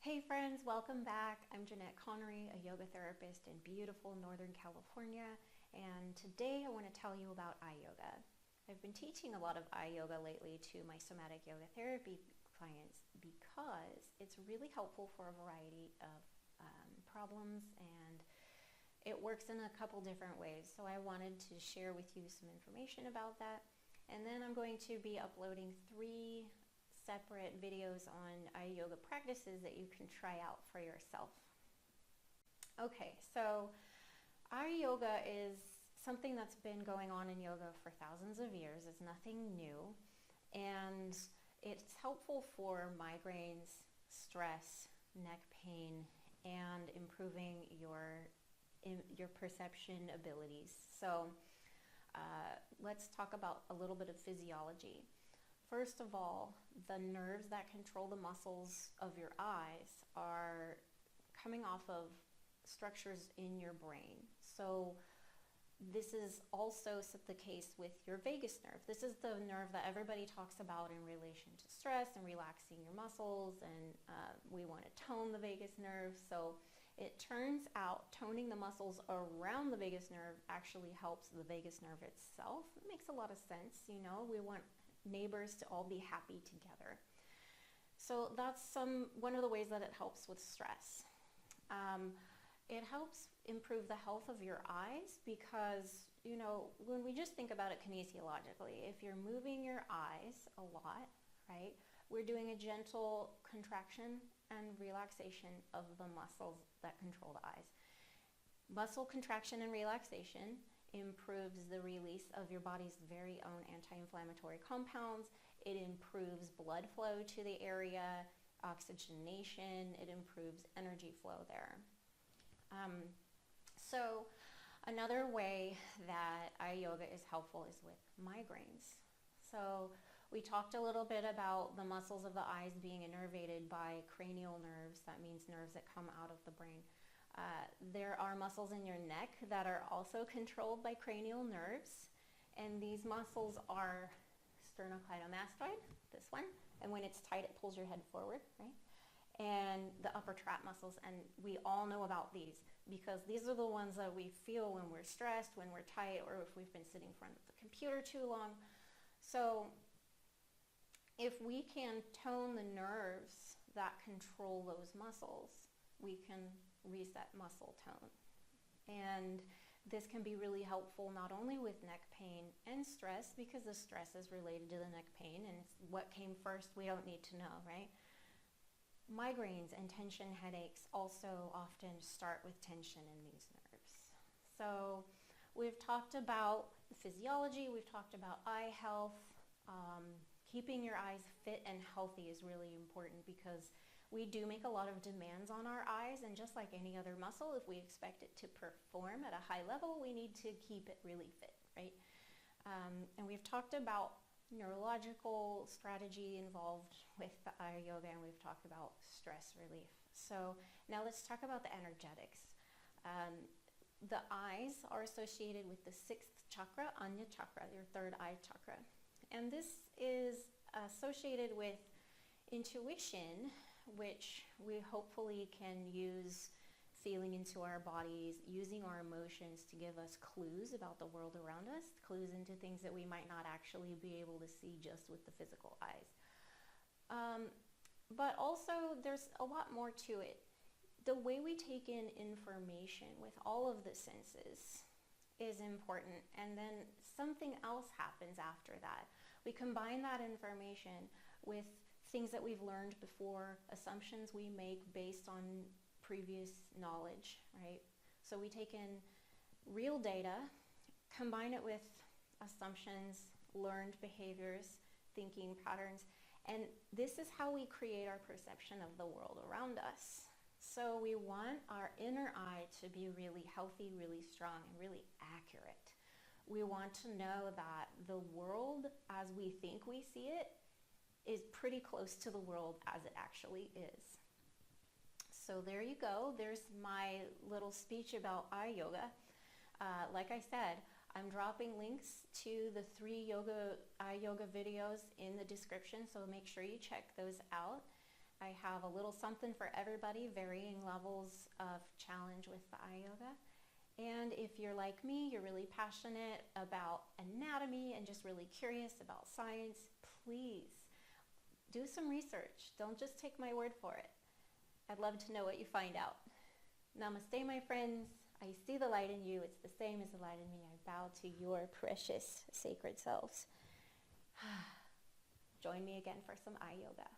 Hey friends, welcome back. I'm Jeanette Connery, a yoga therapist in beautiful Northern California, and today I want to tell you about eye yoga. I've been teaching a lot of eye yoga lately to my somatic yoga therapy clients because it's really helpful for a variety of problems, and it works in a couple different ways. So I wanted to share with you some information about that, and then I'm going to be uploading 3 separate videos on eye yoga practices that you can try out for yourself. Okay, so eye yoga is something that's been going on in yoga for thousands of years. It's nothing new, and it's helpful for migraines, stress, neck pain, and improving your perception abilities. So let's talk about a little bit of physiology. First of all, the nerves that control the muscles of your eyes are coming off of structures in your brain. So this is also the case with your vagus nerve. This is the nerve that everybody talks about in relation to stress and relaxing your muscles, and we want to tone the vagus nerve. So it turns out toning the muscles around the vagus nerve actually helps the vagus nerve itself. It makes a lot of sense, you know. We want neighbors to all be happy together. So that's one of the ways that it helps with stress. It helps improve the health of your eyes because, you know, when we just think about it kinesiologically, if you're moving your eyes a lot, right, we're doing a gentle contraction and relaxation of the muscles that control the eyes. Muscle contraction and relaxation improves the release of your body's very own anti-inflammatory compounds. It improves blood flow to the area, oxygenation. It improves energy flow there. So another way that eye yoga is helpful is with migraines. So we talked a little bit about the muscles of the eyes being innervated by cranial nerves. That means nerves that come out of the brain. There are muscles in your neck that are also controlled by cranial nerves, and these muscles are sternocleidomastoid, this one, and when it's tight it pulls your head forward, right? And the upper trap muscles, and we all know about these because these are the ones that we feel when we're stressed, when we're tight, or if we've been sitting in front of the computer too long. So if we can tone the nerves that control those muscles, we can reset muscle tone. And this can be really helpful not only with neck pain and stress, because the stress is related to the neck pain, and it's what came first we don't need to know, right? Migraines and tension headaches also often start with tension in these nerves. So we've talked about the physiology, we've talked about eye health. Keeping your eyes fit and healthy is really important because we do make a lot of demands on our eyes, and just like any other muscle, if we expect it to perform at a high level, we need to keep it really fit, right? And we've talked about neurological strategy involved with the eye yoga, and we've talked about stress relief. So now let's talk about the energetics. The eyes are associated with the 6th chakra, Anya chakra, your 3rd eye chakra. And this is associated with intuition, which we hopefully can use feeling into our bodies, using our emotions to give us clues about the world around us, clues into things that we might not actually be able to see just with the physical eyes. But also there's a lot more to it. The way we take in information with all of the senses is important, and then something else happens after that. We combine that information with things that we've learned before, assumptions we make based on previous knowledge, right? So we take in real data, combine it with assumptions, learned behaviors, thinking patterns, and this is how we create our perception of the world around us. So we want our inner eye to be really healthy, really strong, and really accurate. We want to know that the world as we think we see it is pretty close to the world as it actually is. So there you go. There's my little speech about eye yoga. Like I said, I'm dropping links to the 3 eye yoga videos in the description, so make sure you check those out. I have a little something for everybody, varying levels of challenge with the eye yoga. And if you're like me, you're really passionate about anatomy and just really curious about science, please do some research. Don't just take my word for it. I'd love to know what you find out. Namaste, my friends. I see the light in you. It's the same as the light in me. I bow to your precious sacred selves. Join me again for some eye yoga.